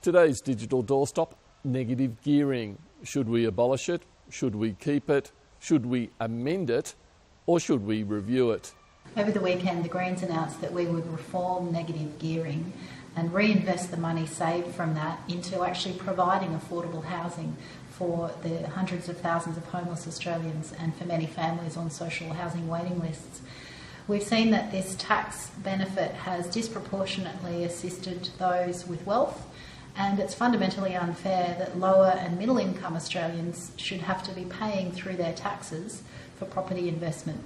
Today's digital doorstop, negative gearing. Should we abolish it? Should we keep it? Should we amend it? Or should we review it? Over the weekend, the Greens announced that we would reform negative gearing and reinvest the money saved from that into actually providing affordable housing for the hundreds of thousands of homeless Australians and for many families on social housing waiting lists. We've seen that this tax benefit has disproportionately assisted those with wealth, and it's fundamentally unfair that lower and middle income Australians should have to be paying through their taxes for property investment.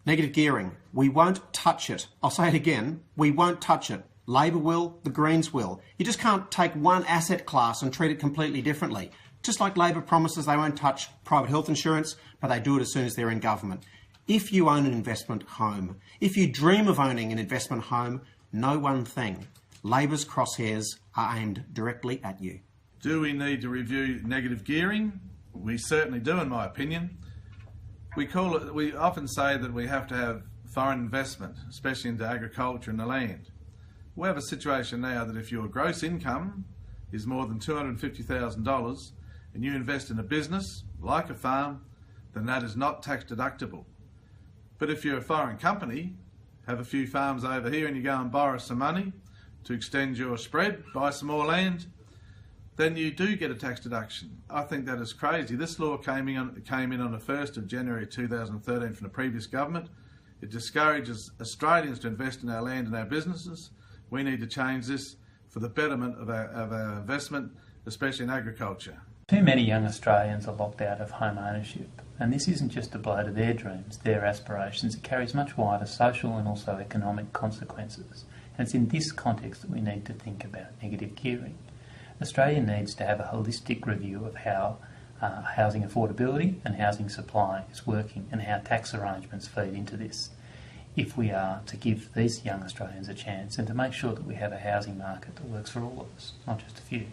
Negative gearing. We won't touch it. I'll say it again. We won't touch it. Labor will, the Greens will. You just can't take one asset class and treat it completely differently. Just like Labor promises they won't touch private health insurance, but they do it as soon as they're in government. If you own an investment home, if you dream of owning an investment home, know one thing. Labor's crosshairs are aimed directly at you. Do we need to review negative gearing? We certainly do, in my opinion. We often say that we have to have foreign investment, especially into agriculture and the land. We have a situation now that if your gross income is more than $250,000 and you invest in a business, like a farm, then that is not tax deductible. But if you're a foreign company, have a few farms over here and you go and borrow some money to extend your spread, buy some more land, then you do get a tax deduction. I think that is crazy. This law came in on the 1st of January 2013 from the previous government. It discourages Australians to invest in our land and our businesses. We need to change this for the betterment of our investment, especially in agriculture. Too many young Australians are locked out of home ownership, and this isn't just a blow to their dreams, their aspirations. It carries much wider social and also economic consequences. And it's in this context that we need to think about negative gearing. Australia needs to have a holistic review of how housing affordability and housing supply is working and how tax arrangements feed into this, if we are to give these young Australians a chance and to make sure that we have a housing market that works for all of us, not just a few.